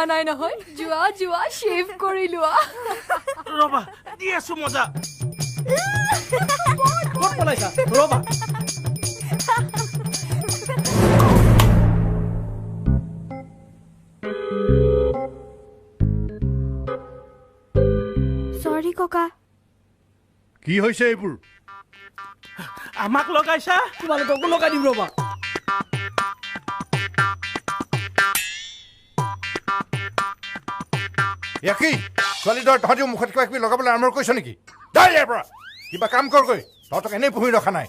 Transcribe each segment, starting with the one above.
নাই নহয় জুৱা শেভ কৰি লোৱা ৰবা দি আছো মজা ক'ত পলাইছা ৰবা সৰি ককা কি হৈছে এইবোৰ আমাক লগাইছা তোমালোককো লগাই দিম ৰবা ইয়াকি ছোৱালীটোৰ তহঁতিও মুখত কিবা কিবি লগাবলৈ আৰম্ভ কৰিছ নেকি যাই ইয়াৰ পৰা কিবা কাম কৰগৈ তহঁতক এনেই পুহি ৰখা নাই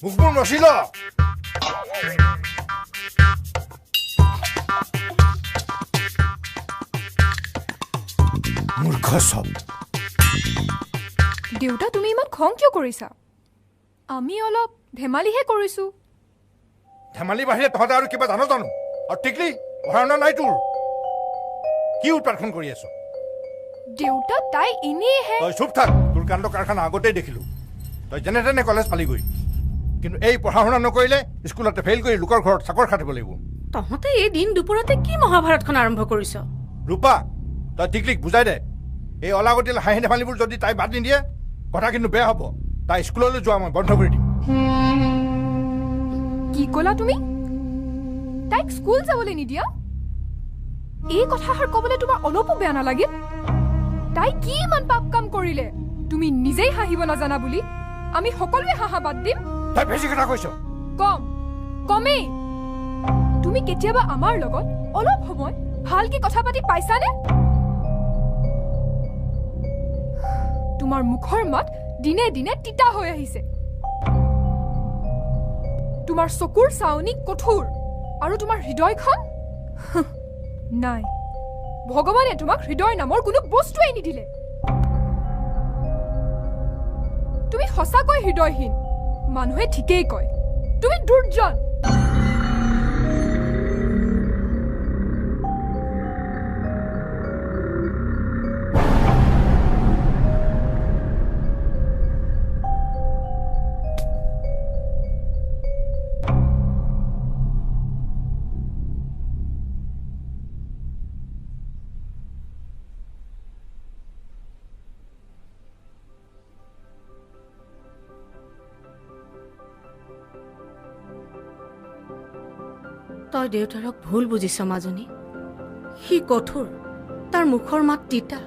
মুখবোৰ নচিল মূৰ্খ চব দেউতা তুমি ইমান খং কিয় কৰিছা আমি অলপ ধেমালিহে কৰিছো ধেমালি বাহিৰে তহঁতে আৰু কিবা জানো আৰু টিকলি পঢ়া-শুনা নাই তোৰ কি উৎপাদন কৰি আছ দেউতা তাই এনেইহে তই চুপ থাক তোৰ কাণ্ড কাৰখানা আগতেই দেখিলো তই যেনে তেনে কলেজ পালিগৈ কিন্তু এই পঢ়া-শুনা নকৰিলে স্কুলতে ফেইল কৰি লোকৰ ঘৰত চাকৰ খাটিব লাগিব তহঁতে এই দিন দুপৰতে কি মহাভাৰতখন আৰম্ভ কৰিছ ৰূপা তই টিকলিক বুজাই দে এই অলাগতিয়াল হাঁহি ধেমালিবোৰ যদি তাই বাদ নিদিয়ে কথা কিন্তু বেয়া হ'ব তাই স্কুললৈ যোৱা মই বন্ধ কৰি দিম কি ক'লা তুমি তাইক স্কুল যাবলৈ নিদিয়া এই কথাষাৰ ক'বলৈ তোমাৰ অলপো বেয়া নালাগিল তাই কি ইমান পাপ কাম কৰিলে তুমি নিজেই হাঁহিব নাজানা বুলি আমি সকলোৱে হাঁহা বাদ দিম তাই বেছি কথা কৈছ কমেই তুমি কেতিয়াবা আমাৰ লগত অলপ সময় ভালকে কথা পাতি পাইছানে তোমাৰ মুখৰ মাত দিনে দিনে তিতা হৈ আহিছে তোমাৰ চকুৰ চাউনি কঠোৰ আৰু তোমাৰ হৃদয়খন নাই ভগৱানে তোমাক হৃদয় নামৰ কোনো বস্তুৱেই নিদিলে তুমি সঁচাকৈ হৃদয়হীন মানুহে ঠিকেই কয় তুমি দুৰ্জন তই দেউতাৰক ভুল বুজিছ মাজনী সি কঠোৰ তাৰ মুখৰ মাত তিতা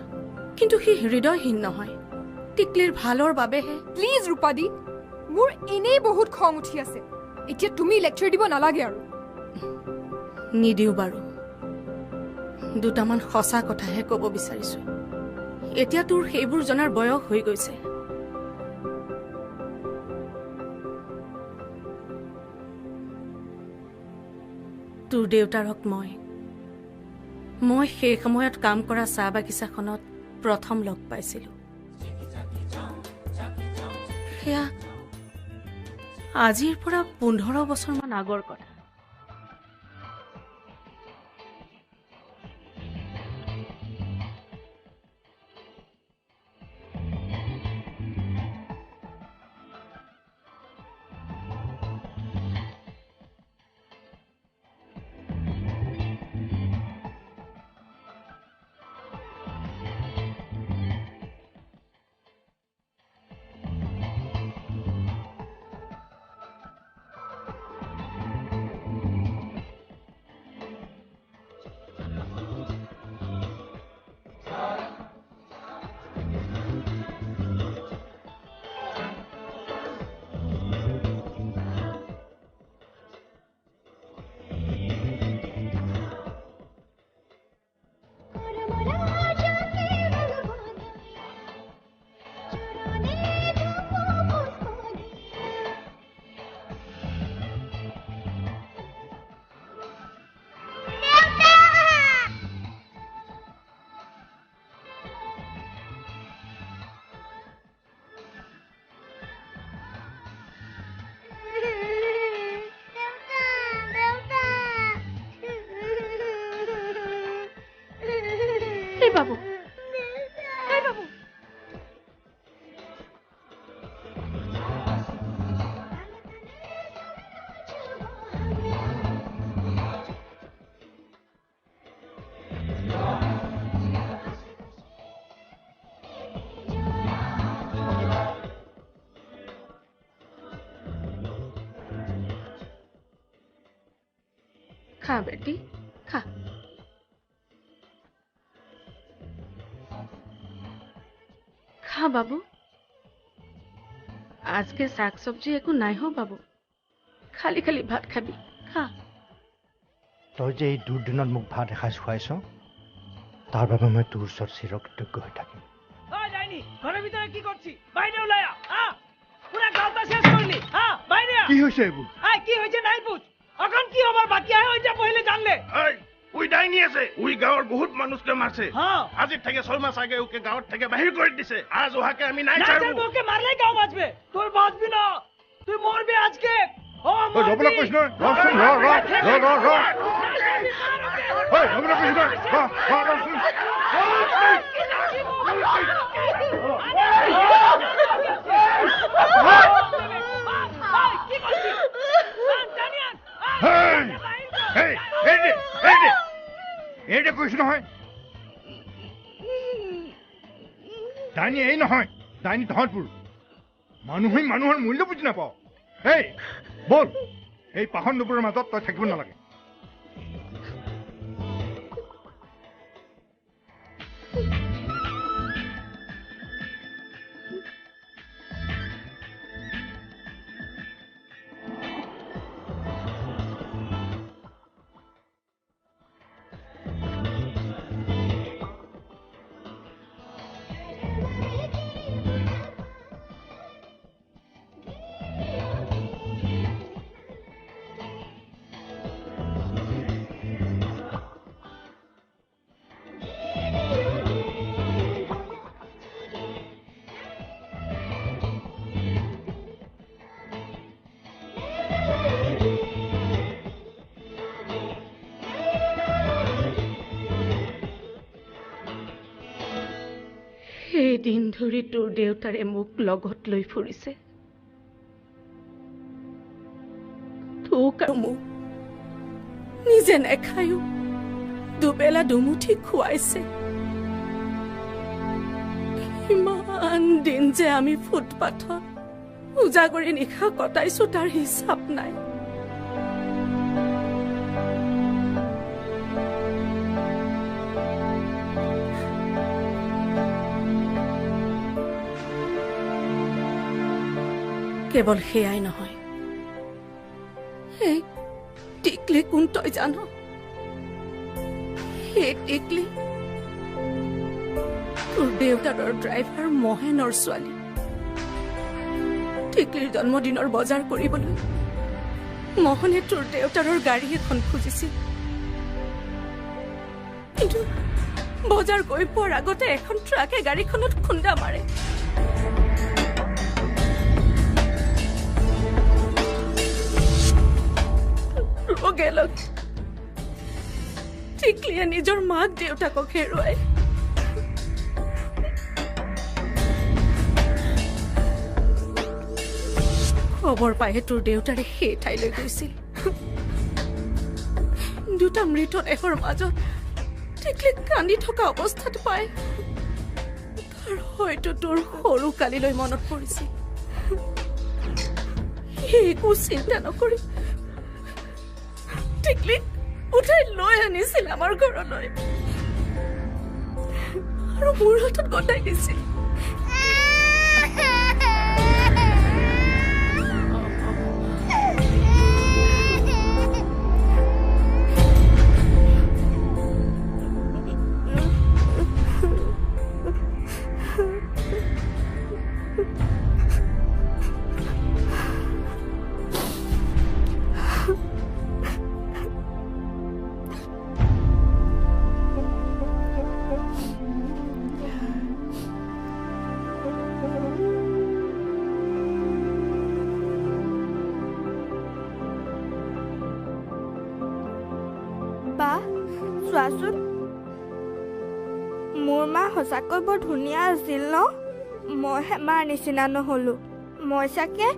কিন্তু সি হৃদয়হীন নহয় টিকলিৰ ভালৰ বাবেহে প্লিজ ৰূপাদি মোৰ এনেই বহুত খং উঠি আছে এতিয়া তুমি লেকচাৰ দিব নালাগে আৰু নিদিওঁ বাৰু দুটামান সঁচা কথাহে ক'ব বিচাৰিছো এতিয়া তোৰ সেইবোৰ জনাৰ বয়স হৈ গৈছে তোৰ দেউতাৰক মই সেই সময়ত কাম কৰা চাহ বাগিচাখনত প্ৰথম লগ পাইছিলো সেয়া আজিৰ পৰা 15 বছৰমান আগৰ কথা খা বেটি খা খা বাবু আজকে শাক সবজি একো নাই হো বাবু খালি খালি ভাত খাবি খা তই যে এই দুৰ্দিনত মোক ভাত এসাঁজ খুৱাইছ তাৰ বাবে মই তোৰ ওচৰত চিৰকৃতজ্ঞ হৈ থাকিম ঘৰেৰ ভিতৰে কি কৰছিস বাইৰে ওলায়া পুৰা গাঁওটা শেষ কৰলি বাইৰে কি হৈছে এইবোৰ কি হয়েছে নাই বুঝ এখন কি হবাৰ বাকি আছে ওইটা পहिले জানলে ওই ডাইনি আছে ওই গাঁৱৰ বহুত মানুষকে মাৰছে আজি থেকে 6 মাস আগে ওকে গাঁৱত থেকে বাহির করে দিছে আজ ওহাকে আমি নাই ছাড়বো ওকে মারলেই গাঁও বাঁচবে তোর বাঁচবি না তুই মরবি আজকে ৰবলা কৃষ্ণ ৰচোন ৰ ৰবলা কৃষ্ণ ৰচোন এইটা কৈছো নহয় ডাইনি এই নহয় ডাইনি তহঁতবোৰ মানুহে মানুহৰ মূল্য বুজি নাপাওঁ এই বল এই পাখন দুপৰৰ মাজত তই থাকিব নালাগে দিন ধৰি তোৰ দেউতাৰে মোক লগত লৈ ফুৰিছে তোক আৰু মোক নিজে নেখায়ো দুবেলা দুমুঠি খুৱাইছে ইমান দিন যে আমি ফুটপাথত উজাগৰি নিশা কটাইছো তাৰ হিচাপ নাই কেৱল সেয়াই নহয় এই টিকলি কোন তই জানো এই টিকলি তোৰ দেউতাৰৰ ড্ৰাইভাৰ মহেনৰ ছোৱালী টিকলিৰ জন্মদিনৰ বজাৰ কৰিবলৈ মোহনে তোৰ দেউতাৰৰ গাড়ী এখন খুজিছিল কিন্তু বজাৰ গৈ পোৱাৰ আগতে এখন ট্ৰাকে গাড়ীখনত খুন্দা মাৰে টিকলিয়ে নিজৰ মাক দেউতাকক হেৰুৱাই খবৰ পাই তোৰ দেউতাৰে সেই ঠাইলৈ গৈছিল দুটা মৃত দেহৰ মাজত টিকলি কান্দি থকা অৱস্থাত পাই তাৰ হয়তো তোৰ সৰু কালিলৈ মনত পৰিছিল একো চিন্তা নকৰি টিকলি উঠাই লৈ আনিছিল আমাৰ ঘৰলৈ আৰু মোৰ হাতত গতাই দিছিল মোৰ মা সঁচাকৈ বৰ ধুনীয়া আছিল ন মই মাৰ নিচিনা নহলো মই চাগে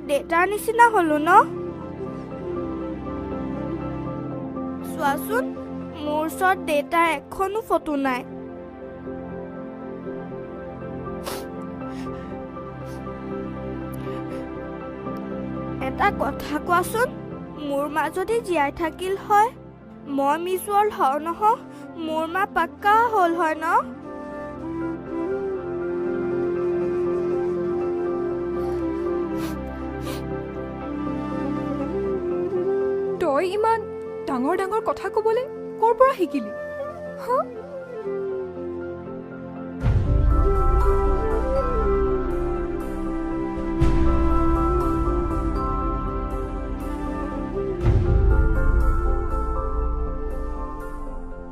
দেউতাৰ নিচিনা হলো ন চোৱাচোন মোৰ ওচৰত দেউতাৰ এখনো ফটো নাই এটা কথা কোৱাচোন মোৰ মা যদি জীয়াই থাকিল হয় মই মিছ ৱৰ্ল্ড হওঁ নহয় মোৰ মা পাক্কা হ'ল হয় ন তই ইমান ডাঙৰ ডাঙৰ কথা ক'বলৈ ক'ৰ পৰা শিকিলি হা